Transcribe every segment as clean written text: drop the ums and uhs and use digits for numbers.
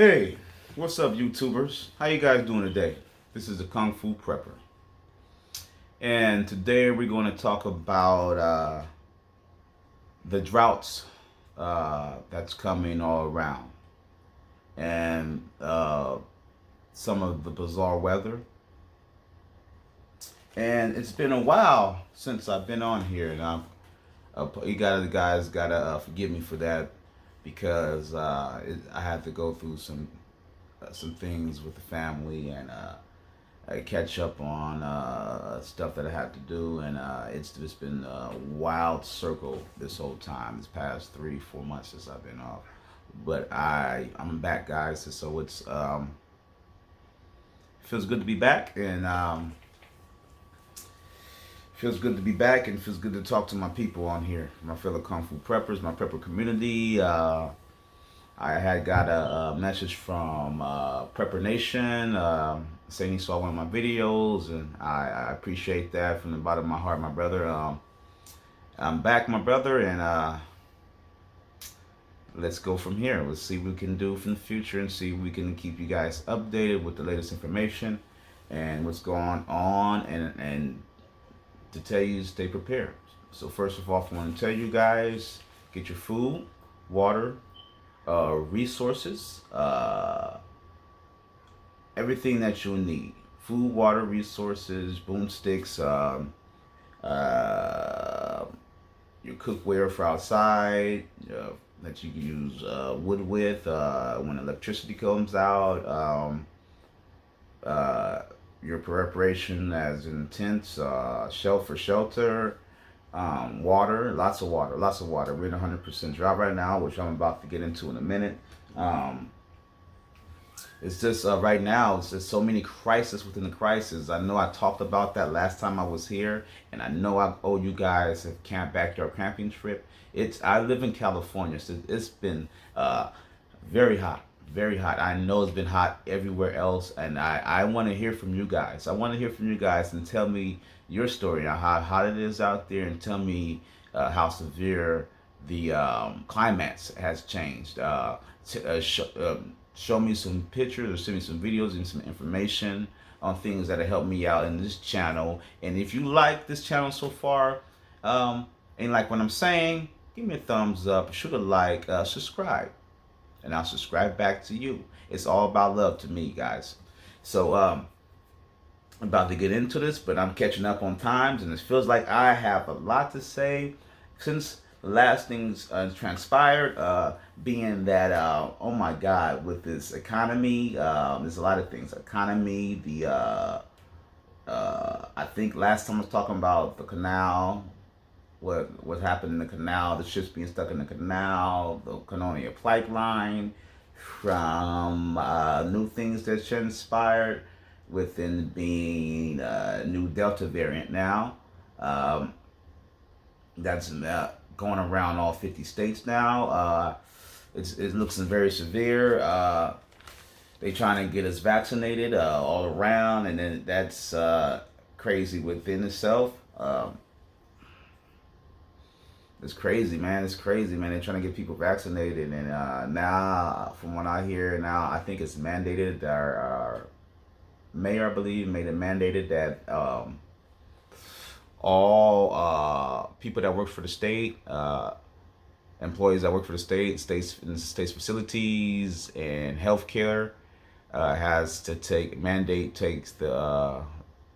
Hey, what's up, YouTubers? How you guys doing today? This is the Kung Fu Prepper, and today we're going to talk about the droughts that's coming all around, and some of the bizarre weather. And it's been a while since I've been on here, and you guys gotta forgive me for that because I had to go through some things with the family and I catch up on stuff that I had to do, and it's just been a wild circle this whole time, this past 3-4 months since I've been off. But I'm back, guys. So it's feels good to be back, and feels good to be back, and feels good to talk to my people on here, my fellow Kung Fu preppers, my prepper community. I had got a message from Prepper Nation saying he saw one of my videos, and I appreciate that from the bottom of my heart, my brother. I'm back, my brother, and let's go from here. Let's see what we can do from the future and see if we can keep you guys updated with the latest information and what's going on, and to tell you, stay prepared. So first of all, I want to tell you guys, get your food, water, resources, everything that you'll need. Food, water, resources, boomsticks, your cookware for outside, that you can use wood with when electricity comes out. Your preparation as in tents, shelf for shelter, water, lots of water. We're in 100% drought right now, which I'm about to get into in a minute. It's just right now, it's just so many crises within the crisis. I know I talked about that last time I was here, and I know I owe you guys a backyard camping trip. I live in California, so it's been very hot. Very hot. I know it's been hot everywhere else, and I want to hear from you guys. I want to hear from you guys and tell me your story on how hot it is out there, and tell me how severe the climate has changed. Show me some pictures or send me some videos and some information on things that have helped me out in this channel. And if you like this channel so far, and like what I'm saying, give me a thumbs up, shoot a like, subscribe. And I'll subscribe back to you. It's all about love to me, guys. So I'm about to get into this, but I'm catching up on times, and it feels like I have a lot to say since the last things transpired, being that, oh my God, with this economy, there's a lot of things. Economy, I think last time I was talking about the canal, what happened in the canal, the ships being stuck in the canal, the Colonial Pipeline, from new things that transpired within being new Delta variant now. That's going around all 50 states now. It looks very severe. They trying to get us vaccinated all around, and then that's crazy within itself. It's crazy, man. It's crazy, man. They're trying to get people vaccinated, and now, from what I hear, now I think it's mandated. Our mayor, I believe, made it mandated that all people that work for the state, employees that work for the states facilities and healthcare, has to takes the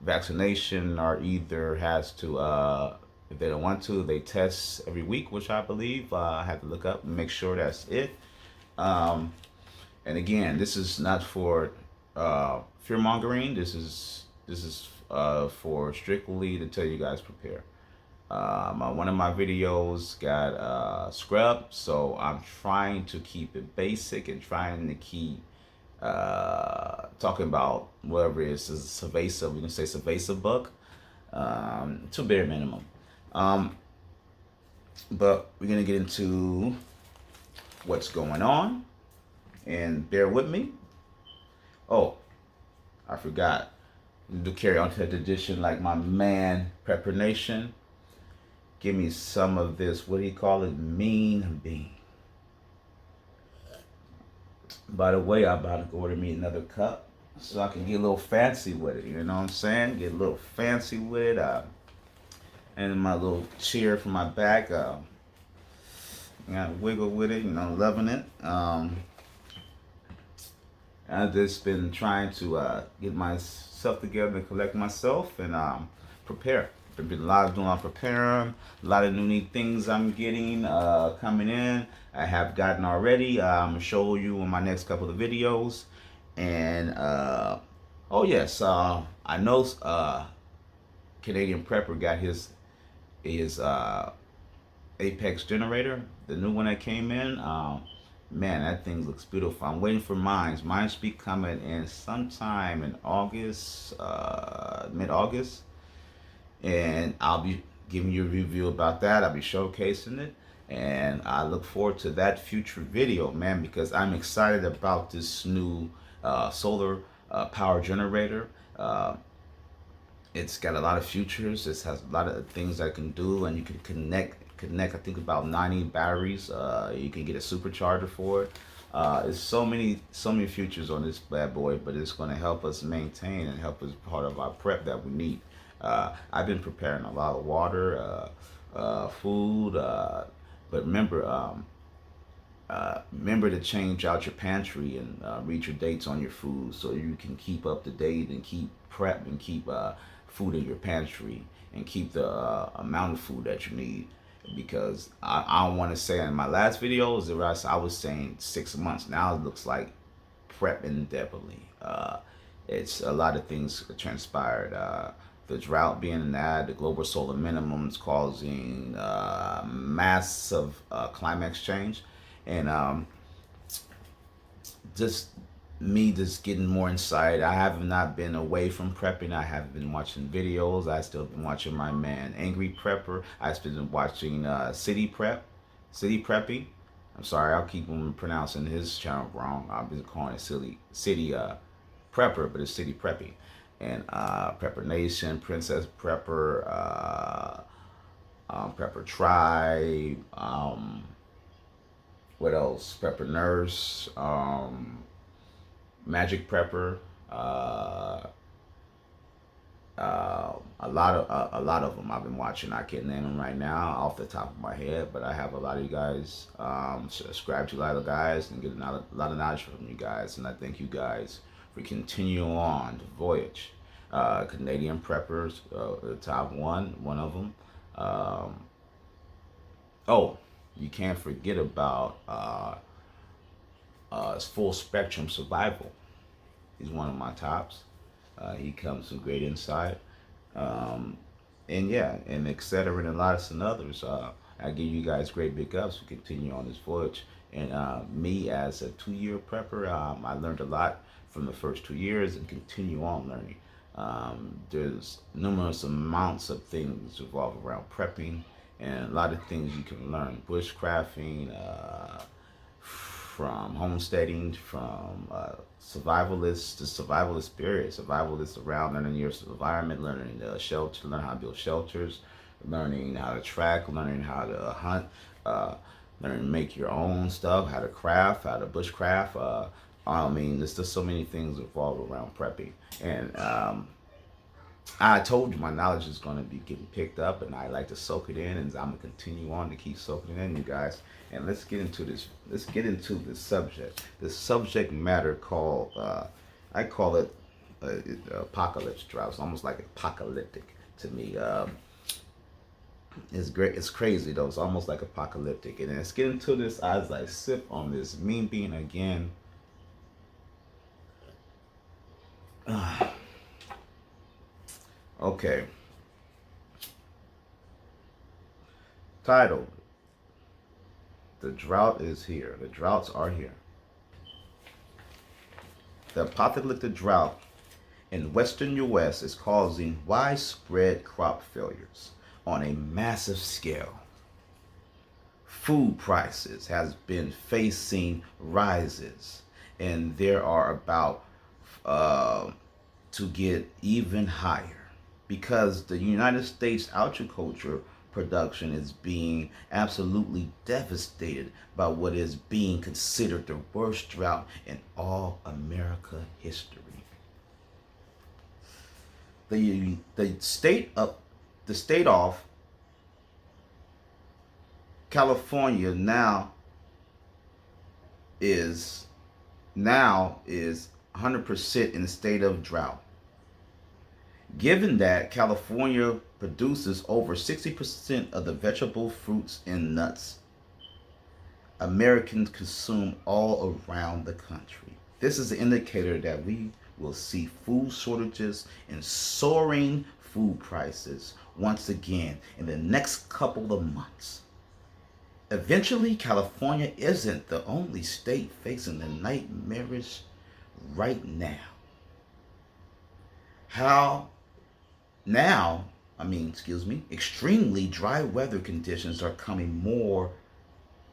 vaccination, or either has to. If they don't want to, they test every week, which I believe I have to look up and make sure that's it. And again, this is not for fear mongering. This is for strictly to tell you guys prepare. One of my videos got scrubbed, so I'm trying to keep it basic and trying to keep talking about whatever it is evasive. We can say evasive book to bare minimum. But we're gonna get into what's going on, and bear with me. Oh, I forgot to carry on to the tradition, like my man Prepper Nation. Give me some of this. What do you call it? Mean bean. By the way, I'm about to go order me another cup so I can get a little fancy with it. You know what I'm saying? Get a little fancy with it. And my little chair for my back. Got to wiggle with it. You know, loving it. I've just been trying to get myself together and collect myself and prepare. There's been a lot of doing on preparing, a lot of new neat things I'm getting coming in. I have gotten already. I'm gonna show you in my next couple of videos. And oh yes, I know Canadian Prepper got his Apex generator, the new one that came in. Man, that thing looks beautiful. I'm waiting for mine. Mine should be coming in sometime in August, mid-August, and I'll be giving you a review about that. I'll be showcasing it, and I look forward to that future video, man, because I'm excited about this new solar power generator. It's got a lot of features. It has a lot of things I can do, and you can connect. I think about 90 batteries. You can get a supercharger for it. There's so many features on this bad boy, but it's going to help us maintain and help us part of our prep that we need. I've been preparing a lot of water, food, but remember to change out your pantry and read your dates on your food so you can keep up to date and keep prep and keep food in your pantry and keep the amount of food that you need. Because I don't want to say in my last videos, I was saying 6 months. Now it looks like prep indefinitely. It's a lot of things transpired. The drought being an ad, the global solar minimums causing massive climate change, and just me just getting more insight. I have not been away from prepping. I have been watching videos. I still been watching my man Angry Prepper. I've been watching City Prepping. I'm sorry, I'll keep on pronouncing his channel wrong. I've been calling it City Prepper, but it's City Prepping. And Prepper Nation, Princess Prepper, Prepper Tribe. What else? Prepper Nurse. Magic Prepper, a lot of them I've been watching. I can't name them right now off the top of my head, but I have a lot of you guys subscribe to a lot of guys and get a lot of knowledge from you guys, and I thank you guys for continuing on the voyage. Canadian Preppers, the top one of them. Oh, you can't forget about Full Spectrum Survival. He's one of my tops. He comes with great insight. And yeah, and etc. and a lot of some others. I give you guys great big ups to continue on this voyage. And me as a 2-year prepper, I learned a lot from the first 2 years and continue on learning. There's numerous amounts of things revolve around prepping and a lot of things you can learn. Bushcrafting, from homesteading, from survivalist to survivalist spirit, survivalist around learning your environment, learning the shelter, learning how to build shelters, learning how to track, learning how to hunt, learning to make your own stuff, how to craft, how to bushcraft. I mean, there's just so many things involved around prepping. And I told you my knowledge is going to be getting picked up, and I like to soak it in, and I'm going to continue on to keep soaking it in, you guys. And let's get into this. Let's get into this subject. The subject matter called, I call it apocalypse drought. It's almost like apocalyptic to me. It's great. It's crazy though. It's almost like apocalyptic. And let's get into this as I sip on this mean bean again. Okay. Titled, The Drought is Here. The droughts are here. The apocalyptic drought in western U.S. is causing widespread crop failures on a massive scale. Food prices has been facing rises, and there are about to get even higher because the United States agriculture production is being absolutely devastated by what is being considered the worst drought in all America history. The state of California is 100% in the state of drought. Given that California produces over 60% of the vegetable, fruits, and nuts Americans consume all around the country. This is an indicator that we will see food shortages and soaring food prices once again in the next couple of months. Eventually, California isn't the only state facing the nightmarish right now. Extremely dry weather conditions are coming more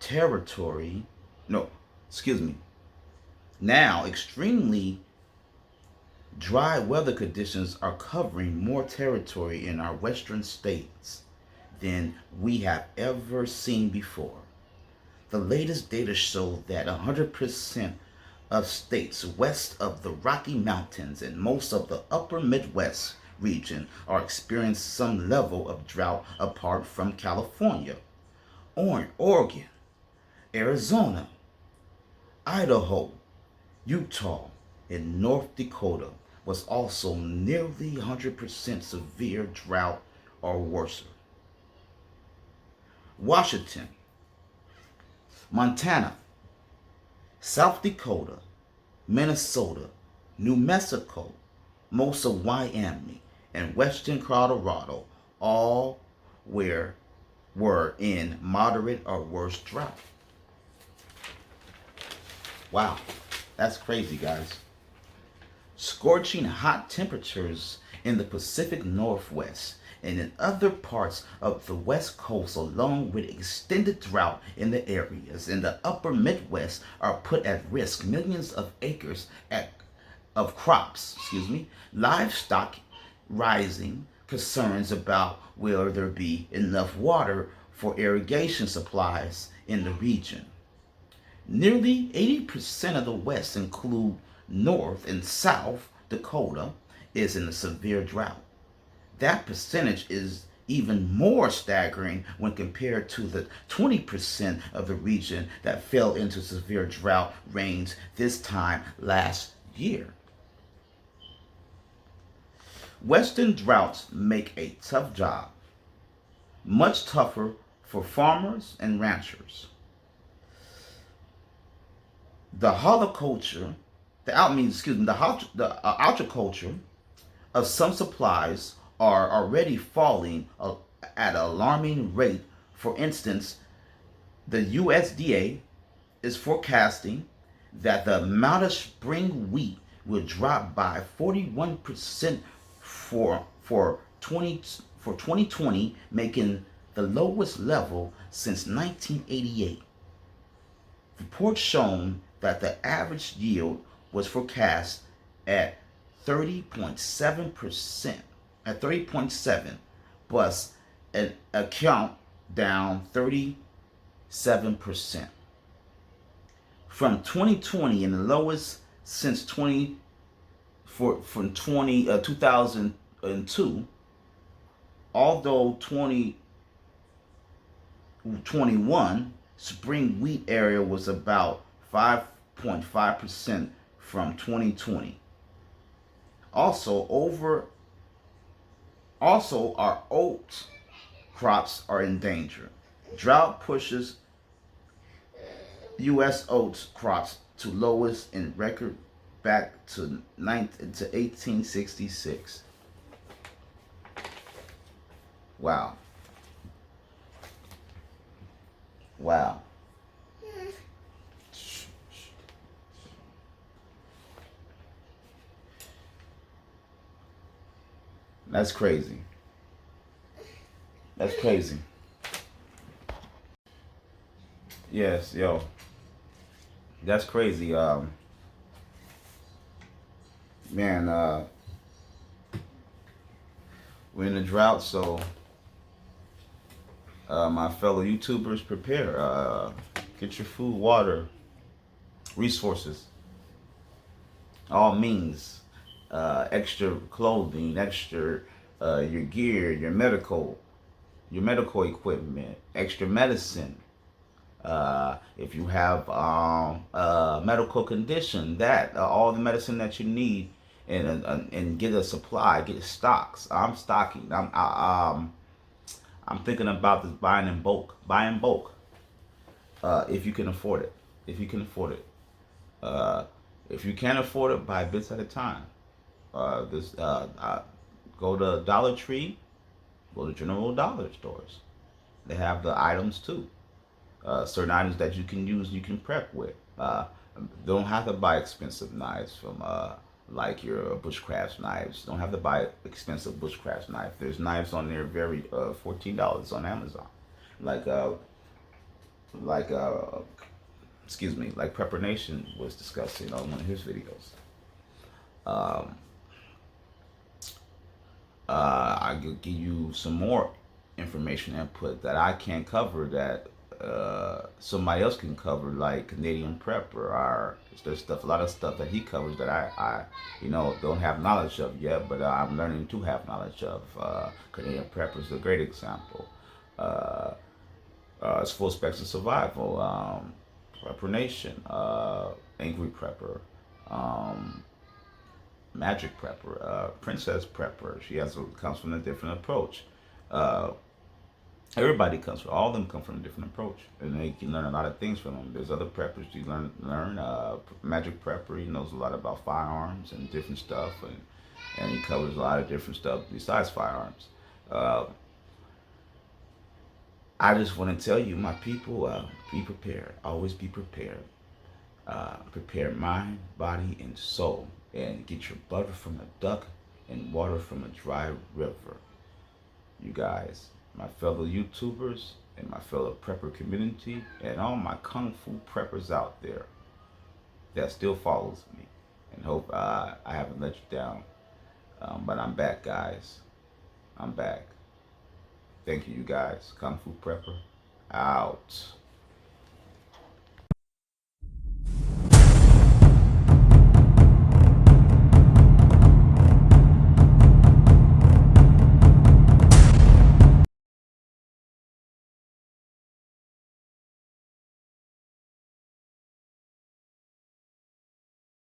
territory. No, excuse me. Now, extremely dry weather conditions are covering more territory in our western states than we have ever seen before. The latest data show that 100% of states west of the Rocky Mountains and most of the upper Midwest region are experiencing some level of drought apart from California. Oregon, Arizona, Idaho, Utah, and North Dakota was also nearly 100% severe drought or worse. Washington, Montana, South Dakota, Minnesota, New Mexico, most of Wyoming, and western Colorado all were in moderate or worse drought. Wow, that's crazy, guys. Scorching hot temperatures in the Pacific Northwest and in other parts of the West Coast, along with extended drought in the areas in the upper Midwest, are put at risk. Millions of acres of crops, livestock, rising concerns about will there be enough water for irrigation supplies in the region. Nearly 80% of the West, include North and South Dakota, is in a severe drought. That percentage is even more staggering when compared to the 20% of the region that fell into severe drought range this time last year. Western droughts make a tough job, much tougher for farmers and ranchers. The horticulture of some supplies are already falling at an alarming rate. For instance, the USDA is forecasting that the amount of spring wheat will drop by 41% for 2020, making the lowest level since 1988. Reports shown that the average yield was forecast at 30.7%, plus an account down 37%. From 2020 and the lowest since 2002, although 2021 spring wheat area was about 5.5% from 2020. Also, our oat crops are in danger. Drought pushes U.S. oats crops to lowest in record back to 1866. Wow. That's crazy. Yes, yo. That's crazy. Man, we're in a drought, so My fellow YouTubers, prepare. Get your food, water, resources, all means, extra clothing, extra your gear, your medical equipment, extra medicine. If you have medical condition, that all the medicine that you need, and get a supply, get stocks. I'm stocking. I'm thinking about this buying in bulk. Buy in bulk, if you can afford it. If you can afford it. Uh, if you can't afford it, buy bits at a time. This Go to Dollar Tree, go to General Dollar stores. They have the items too. Certain items that you can use, you can prep with. Don't have to buy expensive knives from like your bushcraft knives. Don't have to buy expensive bushcraft knife. There's knives on there very $14 on Amazon. Like uh like excuse me, like Prepper Nation was discussing on one of his videos. Um, I could give you some more information input that I can't cover that somebody else can cover, like Canadian Prepper, or there's stuff, a lot of stuff that he covers that I don't have knowledge of yet, but I'm learning to have knowledge of. Canadian Prepper is a great example. Uh, it's Full Spectrum Survival, Prepper Nation, Angry Prepper, um, Magic Prepper, Princess Prepper. She comes from a different approach. Uh, Everybody comes from, all of them come from a different approach, and they can learn a lot of things from them. There's other preppers you learn. Magic Prepper, he knows a lot about firearms and different stuff, and he covers a lot of different stuff besides firearms. Uh, I just want to tell you, my people, be prepared. Always be prepared. Prepare mind, body, and soul, and get your butter from a duck and water from a dry river. You guys, my fellow YouTubers, and my fellow prepper community, and all my kung fu preppers out there that still follows me, and hope I haven't let you down. But I'm back, guys. I'm back. Thank you, you guys. Kung Fu Prepper out.